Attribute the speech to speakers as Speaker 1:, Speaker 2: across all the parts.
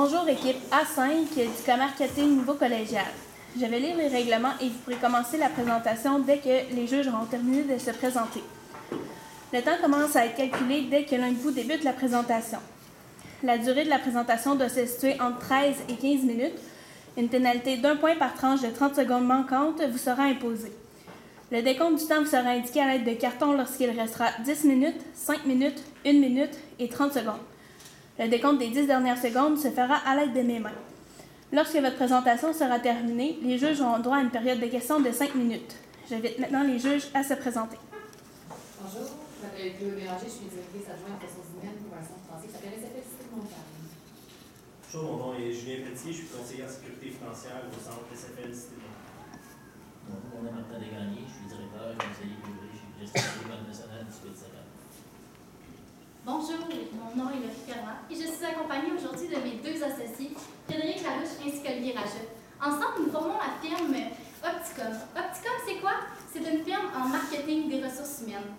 Speaker 1: Bonjour équipe A5 du co-marketing niveau collégial. Je vais lire les règlements et vous pourrez commencer la présentation dès que les juges auront terminé de se présenter. Le temps commence à être calculé dès que l'un de vous débute la présentation. La durée de la présentation doit se situer entre 13 et 15 minutes. Une pénalité d'1 point par tranche de 30 secondes manquantes vous sera imposée. Le décompte du temps vous sera indiqué à l'aide de cartons lorsqu'il restera 10 minutes, 5 minutes, 1 minute et 30 secondes. Le décompte des 10 dernières secondes se fera à l'aide de mes mains. Lorsque votre présentation sera terminée, les juges auront droit à une période de questions de 5 minutes. J'invite maintenant les juges à se présenter.
Speaker 2: Bonjour, je m'appelle Chloé Bélanger, je suis directrice adjointe des ressources humaines pour un centre français qui s'appelle SFL Cité de Montcalm.
Speaker 3: Bonjour, mon nom est Julien Pelletier, je suis conseiller en sécurité financière au centre SFL Cité de Montcalm.
Speaker 4: Bonjour, mon nom est Martin Desgagnés, je suis directeur et conseiller privé chez Gestion de l'École nationale du Sud de Sacramento.
Speaker 5: Bonjour, mon nom est Laurie Ferrand et je suis accompagnée aujourd'hui de mes deux associés, Frédéric Larouche ainsi qu'Olivier Rageux. Ensemble, nous formons la firme Opticom. Opticom, c'est quoi? C'est une firme en marketing des ressources humaines.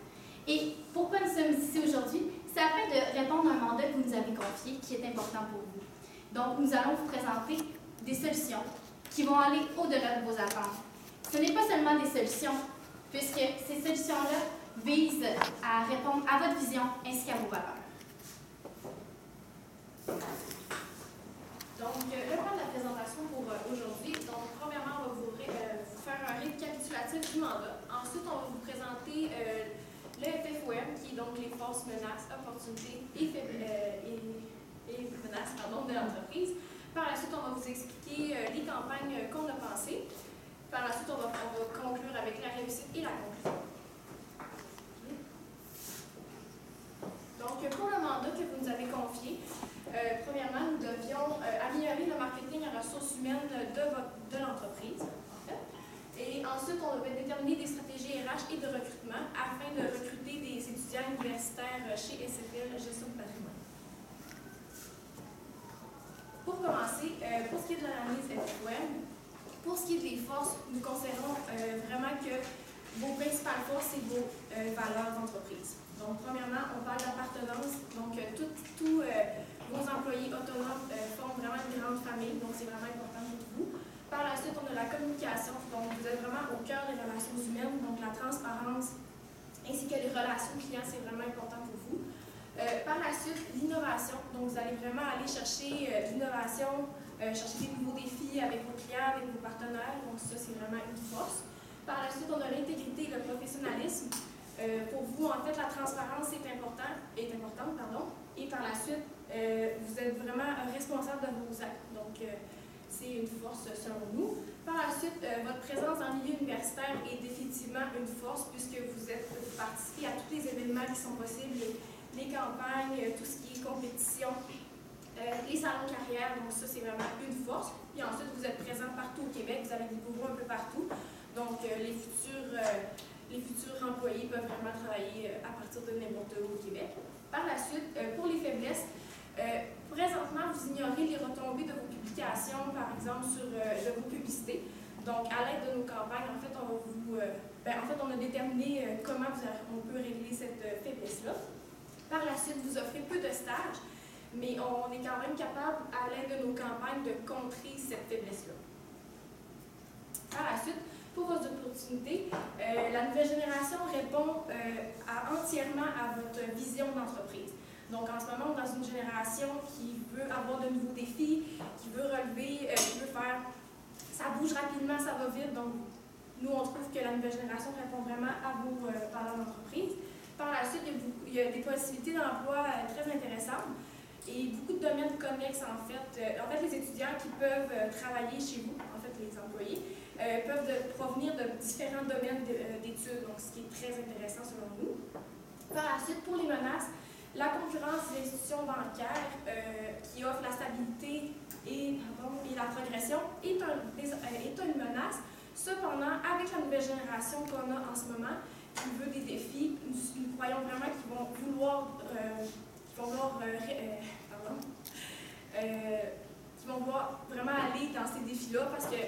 Speaker 5: Et pourquoi nous sommes ici aujourd'hui? C'est afin de répondre à un mandat que vous nous avez confié qui est important pour vous. Donc, nous allons vous présenter des solutions qui vont aller au-delà de vos attentes. Ce n'est pas seulement des solutions, puisque ces solutions-là visent à répondre à votre vision ainsi qu'à vos valeurs.
Speaker 6: Donc, le plan de la présentation pour aujourd'hui. Donc, premièrement, on va vous faire un récapitulatif du mandat. Ensuite, on va vous présenter le FFOM, qui est donc les forces, menaces, opportunités et menaces de l'entreprise. Par la suite, on va vous expliquer les campagnes qu'on a pensées. Par la suite, on va conclure avec la réussite et la conclusion. Donc, pour le mandat que vous nous avez confié, premièrement, nous devions améliorer le marketing en ressources humaines de l'entreprise, en fait. Et ensuite, on devait déterminer des stratégies RH et de recrutement afin de recruter des étudiants universitaires chez SFL Gestion de patrimoine. Pour commencer, pour ce qui est de l'analyse FFOM, pour ce qui est des forces, nous considérons vraiment que vos principales forces et vos valeurs d'entreprise. Donc, premièrement, on parle d'appartenance. Donc, tous vos employés autonomes forment vraiment une grande famille. Donc, c'est vraiment important pour vous. Par la suite, on a la communication. Donc, vous êtes vraiment au cœur des relations humaines. Donc, la transparence ainsi que les relations clients, c'est vraiment important pour vous. Par la suite, l'innovation. Donc, vous allez vraiment aller chercher l'innovation, chercher des nouveaux défis avec vos clients, avec vos partenaires. Donc, ça, c'est vraiment une force. Par la suite, on a l'intégrité et le professionnalisme. Pour vous, en fait, la transparence est importante. Et par la suite, vous êtes vraiment responsable de vos actes. Donc, c'est une force selon nous. Par la suite, votre présence en milieu universitaire est définitivement une force puisque vous participez à tous les événements qui sont possibles, les campagnes, tout ce qui est compétition, les salons de carrière. Donc, ça, c'est vraiment une force. Puis ensuite, vous êtes présent partout au Québec. Vous avez des bureaux un peu partout. Donc, les futurs employés peuvent vraiment travailler à partir de n'importe où au Québec. Par la suite, pour les faiblesses, présentement, vous ignorez les retombées de vos publications, par exemple, de vos publicités. Donc, à l'aide de nos campagnes, en fait, on a déterminé comment on peut régler cette faiblesse-là. Par la suite, vous offrez peu de stages, mais on est quand même capable, à l'aide de nos campagnes, de contrer cette faiblesse-là. Par la suite, pour vos opportunités, la nouvelle génération répond entièrement à votre vision d'entreprise. Donc, en ce moment, on est dans une génération qui veut avoir de nouveaux défis, qui veut relever, qui veut faire... Ça bouge rapidement, ça va vite. Donc, nous, on trouve que la nouvelle génération répond vraiment à vos valeurs d'entreprise. Par la suite, il y a des possibilités d'emploi très intéressantes et beaucoup de domaines connexes, en fait. Les étudiants qui peuvent travailler chez vous, en fait, les employés, peuvent provenir de différents domaines d'études, donc ce qui est très intéressant selon nous. Par la suite, pour les menaces, la concurrence des institutions bancaires qui offrent la stabilité et la progression est une menace. Cependant, avec la nouvelle génération qu'on a en ce moment, qui veut des défis, nous croyons vraiment qu'ils vont vouloir vraiment aller dans ces défis-là parce que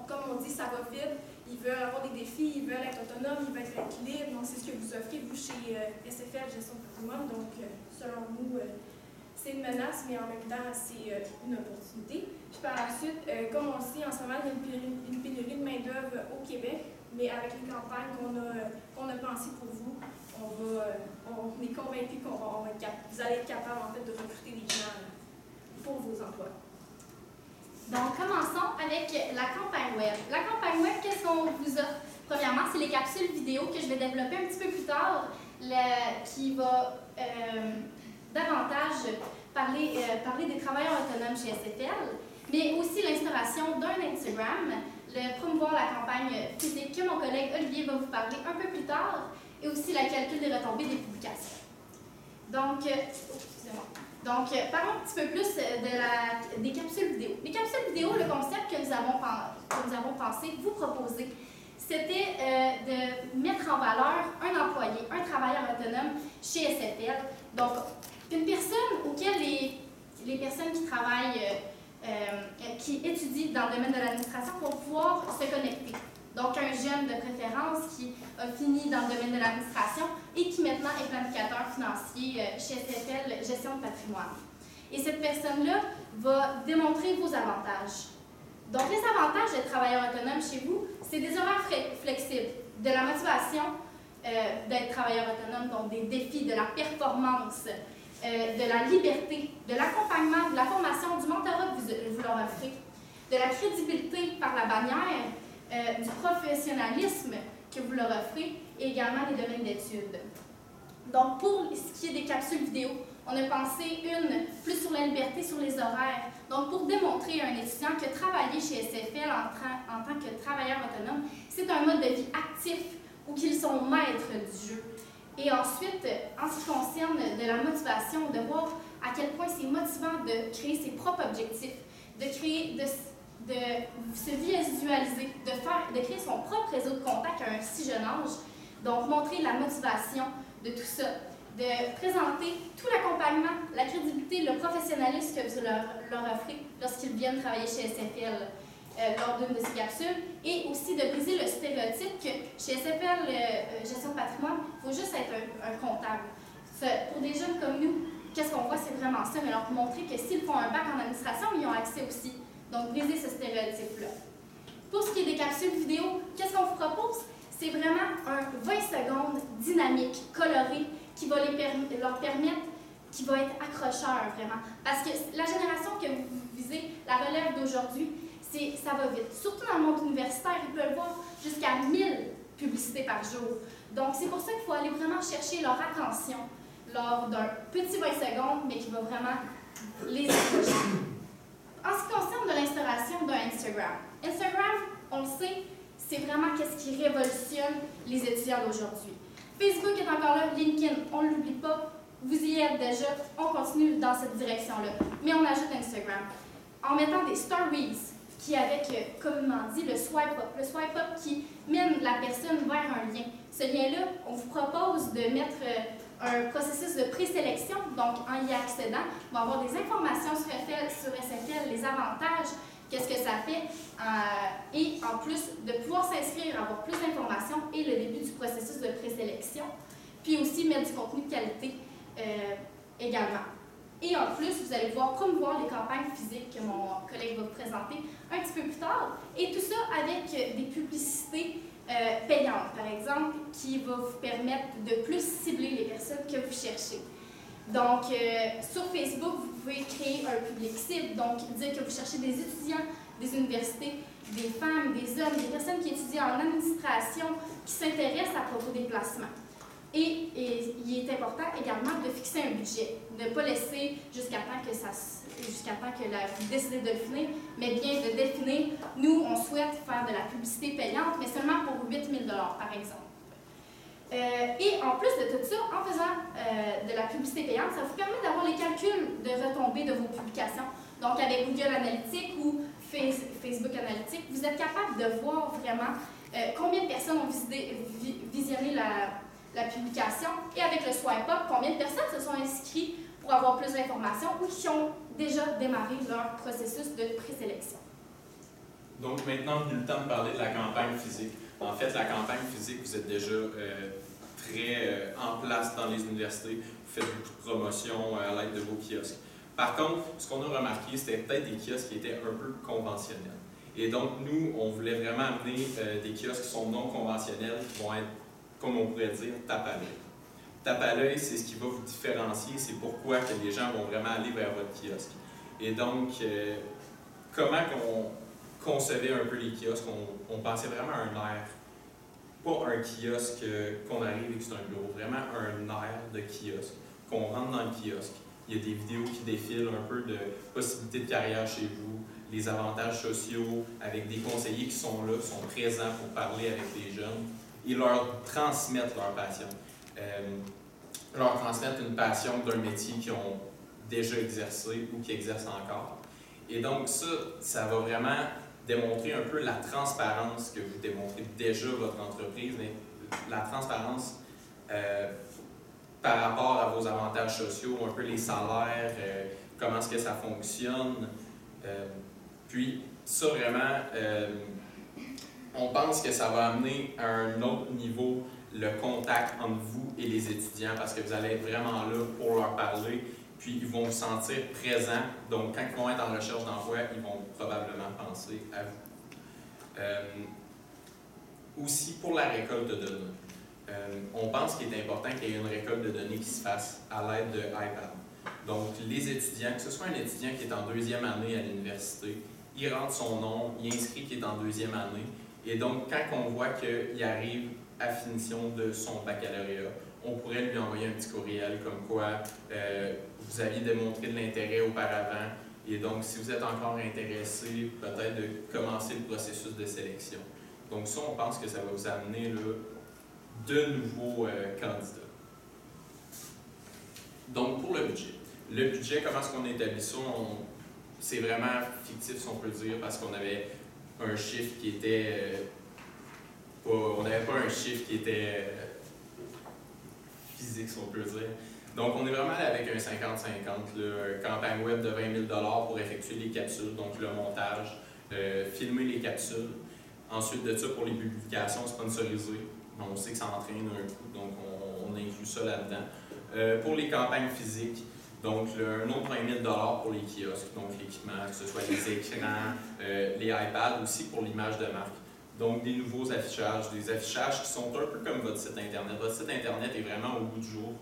Speaker 6: comme on dit, ça va vite, ils veulent avoir des défis, ils veulent être autonomes, ils veulent être libres. Donc, c'est ce que vous offrez, vous, chez SFL Gestion de patrimoine. Donc, selon nous, c'est une menace, mais en même temps, c'est une opportunité. Puis par la suite, comme on le sait, en ce moment, il y a une pénurie de main-d'œuvre au Québec, mais avec les campagnes qu'on a pensées pour vous, on est convaincus que vous allez être capable en fait, de recruter des gens pour vos emplois.
Speaker 5: Donc, commençons avec la campagne web. La campagne web, qu'est-ce qu'on vous offre? Premièrement, c'est les capsules vidéo que je vais développer un petit peu plus tard, qui va davantage parler des travailleurs autonomes chez SFL, mais aussi l'instauration d'un Instagram, promouvoir la campagne physique que mon collègue Olivier va vous parler un peu plus tard, et aussi le calcul des retombées des publications. Donc, parlons un petit peu plus des capsules vidéo. Les capsules vidéo, le concept que nous avons pensé vous proposer, c'était de mettre en valeur un employé, un travailleur autonome chez SFL. Donc, une personne auquel les personnes qui travaillent, qui étudient dans le domaine de l'administration vont pouvoir se connecter. Donc, un jeune de préférence qui a fini dans le domaine de l'administration et qui maintenant est planificateur financier chez SFL Gestion de patrimoine. Et cette personne-là va démontrer vos avantages. Donc, les avantages d'être travailleur autonome chez vous, c'est des horaires flexibles, de la motivation d'être travailleur autonome, donc des défis, de la performance, de la liberté, de l'accompagnement, de la formation, du mentorat que vous leur offrez, de la crédibilité par la bannière, du professionnalisme que vous leur offrez et également des domaines d'études. Donc, pour ce qui est des capsules vidéo, on a pensé une plus sur la liberté, sur les horaires. Donc, pour démontrer à un étudiant que travailler chez SFL en tant que travailleur autonome, c'est un mode de vie actif où qu'ils sont maîtres du jeu. Et ensuite, en ce qui concerne de la motivation, de voir à quel point c'est motivant de créer ses propres objectifs, de se visualiser, de créer son propre réseau de contacts à un si jeune âge. Donc, montrer la motivation de tout ça, de présenter tout l'accompagnement, la crédibilité, le professionnalisme que vous leur offrez lorsqu'ils viennent travailler chez SFL lors d'une de ces capsules, et aussi de briser le stéréotype que chez SFL Gestion de patrimoine, il faut juste être un comptable. Pour des jeunes comme nous, qu'est-ce qu'on voit, c'est vraiment ça, mais leur montrer que s'ils font un bac en administration, ils ont accès aussi. Donc, briser ce stéréotype-là. Pour ce qui est des capsules vidéo, qu'est-ce qu'on vous propose? C'est vraiment un 20 secondes dynamique, coloré, qui va leur permettre, qui va être accrocheur vraiment. Parce que la génération que vous visez, la relève d'aujourd'hui, ça va vite. Surtout dans le monde universitaire, ils peuvent voir jusqu'à 1000 publicités par jour. Donc, c'est pour ça qu'il faut aller vraiment chercher leur attention lors d'un petit 20 secondes, mais qui va vraiment les accrocher. En ce qui concerne de l'instauration d'un Instagram, on le sait, c'est vraiment qu'est-ce qui révolutionne les étudiants d'aujourd'hui. Facebook est encore là, LinkedIn, on ne l'oublie pas, vous y êtes déjà, on continue dans cette direction-là. Mais on ajoute Instagram en mettant des stories qui, avec, communément dit, le swipe up qui mène la personne vers un lien. Ce lien-là, on vous propose de mettre un processus de présélection, donc en y accédant, on va avoir des informations sur SFL, les avantages, qu'est-ce que ça fait, et en plus de pouvoir s'inscrire, avoir plus d'informations et le début du processus de présélection, puis aussi mettre du contenu de qualité également. Et en plus, vous allez pouvoir promouvoir les campagnes physiques que mon collègue va vous présenter un petit peu plus tard, et tout ça avec des publicités payantes, par exemple, qui va vous permettre de plus cibler les personnes que vous cherchez. Donc, sur Facebook, vous pouvez créer un public cible, donc dire que vous cherchez des étudiants des universités, des femmes, des hommes, des personnes qui étudient en administration, qui s'intéressent à propos des placements. Et il est important également de fixer un budget, de ne pas laisser jusqu'à temps que vous décidez de le finir, mais bien de définir, nous, on souhaite faire de la publicité payante, mais seulement pour 8 000 $, par exemple. Et en plus de tout ça, en faisant de la publicité payante, ça vous permet d'avoir les calculs de retombées de vos publications. Donc, avec Google Analytics ou Facebook Analytics, vous êtes capable de voir vraiment combien de personnes ont visionné la publication, et avec le swipe up, combien de personnes se sont inscrites pour avoir plus d'informations ou qui ont déjà démarré leur processus de présélection.
Speaker 7: Donc maintenant, venu le temps de parler de la campagne physique. En fait, la campagne physique, vous êtes déjà très en place dans les universités. Vous faites beaucoup de promotions à l'aide de vos kiosques. Par contre, ce qu'on a remarqué, c'était peut-être des kiosques qui étaient un peu conventionnels. Et donc, nous, on voulait vraiment amener des kiosques qui sont non conventionnels, qui vont être, comme on pourrait dire, tape à l'œil. Tape à l'œil, c'est ce qui va vous différencier, c'est pourquoi que les gens vont vraiment aller vers votre kiosque. Et donc, comment qu'on concevait un peu les kiosques, on pensait vraiment à un air, pas un kiosque qu'on arrive et que c'est un bureau, vraiment un air de kiosque, qu'on rentre dans le kiosque. Il y a des vidéos qui défilent un peu de possibilités de carrière chez vous, les avantages sociaux, avec des conseillers qui sont là, qui sont présents pour parler avec les jeunes et leur transmettre leur passion. Leur transmettre une passion d'un métier qu'ils ont déjà exercé ou qui exercent encore. Et donc ça va vraiment démontrer un peu la transparence que vous démontrez déjà votre entreprise, mais la transparence par rapport à vos avantages sociaux, un peu les salaires, comment est-ce que ça fonctionne. Puis ça vraiment, on pense que ça va amener à un autre niveau le contact entre vous et les étudiants parce que vous allez être vraiment là pour leur parler, puis ils vont vous sentir présents. Donc, quand ils vont être en recherche d'emploi, ils vont probablement penser à vous. Aussi, pour la récolte de données, on pense qu'il est important qu'il y ait une récolte de données qui se fasse à l'aide de iPad. Donc, les étudiants, que ce soit un étudiant qui est en deuxième année à l'université, il rentre son nom, il inscrit qu'il est en deuxième année, et donc, quand on voit qu'il arrive à finition de son baccalauréat, on pourrait lui envoyer un petit courriel comme quoi vous aviez démontré de l'intérêt auparavant et donc si vous êtes encore intéressé, peut-être de commencer le processus de sélection. Donc ça, on pense que ça va vous amener là, de nouveaux candidats. Donc pour le budget, comment est-ce qu'on établit ça? C'est vraiment fictif si on peut dire parce qu'on avait un chiffre qui était... on n'avait pas un chiffre qui était physique, si on peut dire. Donc, on est vraiment allé avec un 50-50, campagne web de 20 000 $ pour effectuer les capsules, donc le montage, filmer les capsules. Ensuite de ça, pour les publications sponsorisées, on sait que ça entraîne un coût, donc on inclut ça là-dedans. Pour les campagnes physiques, donc un autre 20 000 $ pour les kiosques, donc l'équipement, que ce soit les écrans, les iPads, aussi pour l'image de marque. Donc, des nouveaux affichages, des affichages qui sont un peu comme votre site Internet. Votre site Internet est vraiment au bout du jour.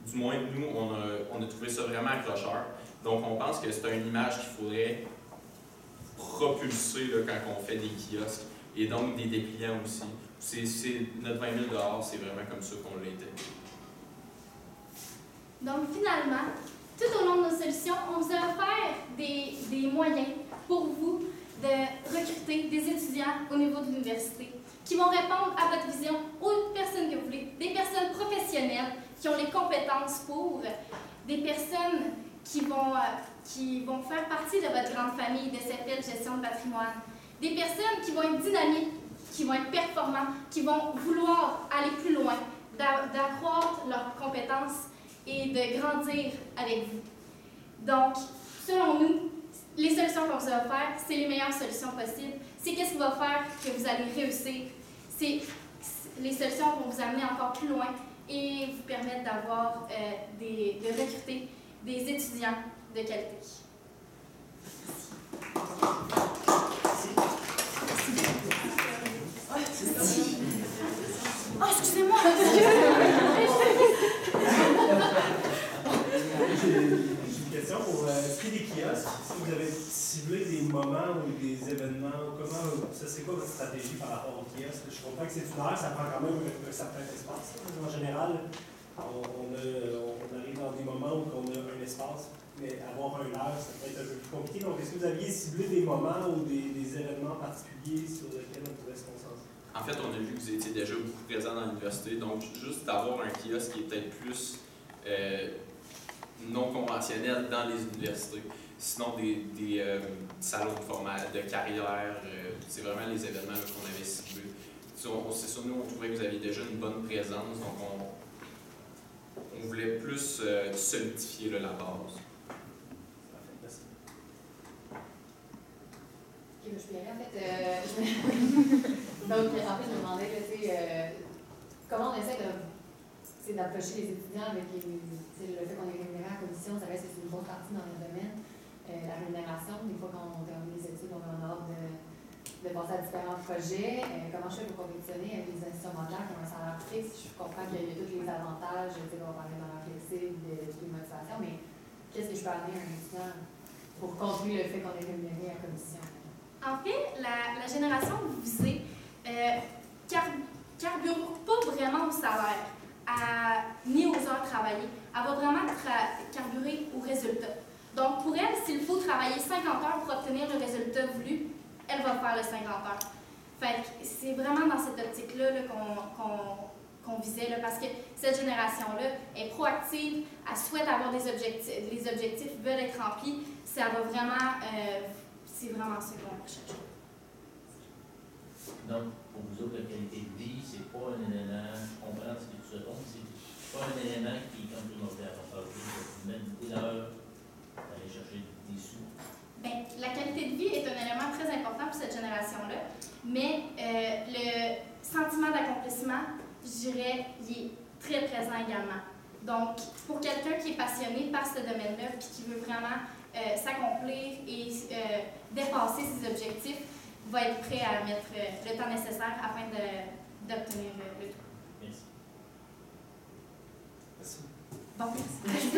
Speaker 7: Du moins, nous, on a trouvé ça vraiment accrocheur. Donc, on pense que c'est une image qu'il faudrait propulser là, quand on fait des kiosques et donc des dépliants aussi. Notre 20 000 $, c'est vraiment comme ça qu'on l'a été.
Speaker 5: Donc, finalement, tout au long de nos solutions, on vous a offert des moyens pour vous de recruter des étudiants au niveau de l'université qui vont répondre à votre vision aux personnes que vous voulez, des personnes professionnelles qui ont les compétences pour, des personnes qui vont faire partie de votre grande famille de CEPEL Gestion de patrimoine, des personnes qui vont être dynamiques, qui vont être performantes, qui vont vouloir aller plus loin, d'accroître leurs compétences et de grandir avec vous. Donc, selon nous, les solutions qu'on vous a offertes, c'est les meilleures solutions possibles. C'est qu'est-ce qui va faire que vous allez réussir. C'est les solutions vont vous amener encore plus loin et vous permettre d'avoir, de recruter des étudiants de qualité. Merci. Oh, excusez-moi!
Speaker 3: J'ai une question pour ce qui est des kiosques. Si vous avez ciblé des moments ou des événements, c'est quoi votre stratégie par rapport aux kiosques? Je comprends que c'est une heure, ça prend quand même un certain espace. En général, on arrive dans des moments où on a un espace, mais avoir un heure, ça peut être un peu plus compliqué. Donc, est-ce que vous aviez ciblé des moments ou des événements particuliers sur lesquels on pouvait se concentrer?
Speaker 7: En fait, on a vu que vous étiez déjà beaucoup présent dans l'université, donc juste d'avoir un kiosque qui est peut-être plus non conventionnel dans les universités. Sinon, des salons de carrière, c'est vraiment les événements qu'on avait ciblés. C'est ça, nous, on trouvait que vous aviez déjà une bonne présence, donc on voulait plus solidifier la base.
Speaker 3: Merci.
Speaker 2: Ok, je peux y aller, en fait. Donc, en fait, je me demandais, comment on essaie de c'est d'approcher les étudiants avec le fait qu'on est rémunéré en commission, ça reste une grosse partie dans notre domaine. La rémunération, des fois quand on termine les études, on a l'ordre de passer à différents projets. Comment je fais pour compétitionner avec les institutions bancaires qui ont un salaire fixe? Je comprends qu'il y a tous les avantages, on va parler dans la flexible, de toutes les motivations, mais qu'est-ce que je peux amener à un étudiant pour contrer le fait qu'on est rémunéré en commission?
Speaker 5: En fait, la génération que vous visez carbure pas vraiment au salaire, ni aux heures travaillées. Elle va vraiment carburer au résultat. Donc, pour elle, s'il faut travailler 50 heures pour obtenir le résultat voulu, elle va faire le 50 heures. Fait que c'est vraiment dans cette optique-là qu'on visait, là, parce que cette génération-là est proactive, elle souhaite avoir des objectifs, les objectifs veulent être remplis, ça va vraiment, c'est vraiment ce qu'on recherche.
Speaker 4: Donc, pour vous autres, la qualité de vie, c'est pas un élément, je comprends ce que tu racontes, c'est pas un élément qui, comme tout le monde a parlé, vous mettre beaucoup d'heures, aller chercher des sous.
Speaker 5: Bien, la qualité de vie est un élément très important pour cette génération-là, mais le sentiment d'accomplissement, je dirais, il est très présent également. Donc, pour quelqu'un qui est passionné par ce domaine-là et qui veut vraiment s'accomplir et dépasser ses objectifs, va être prêt à mettre le temps nécessaire afin d'obtenir le tout.
Speaker 4: Merci.
Speaker 3: Merci.
Speaker 5: Bon, merci.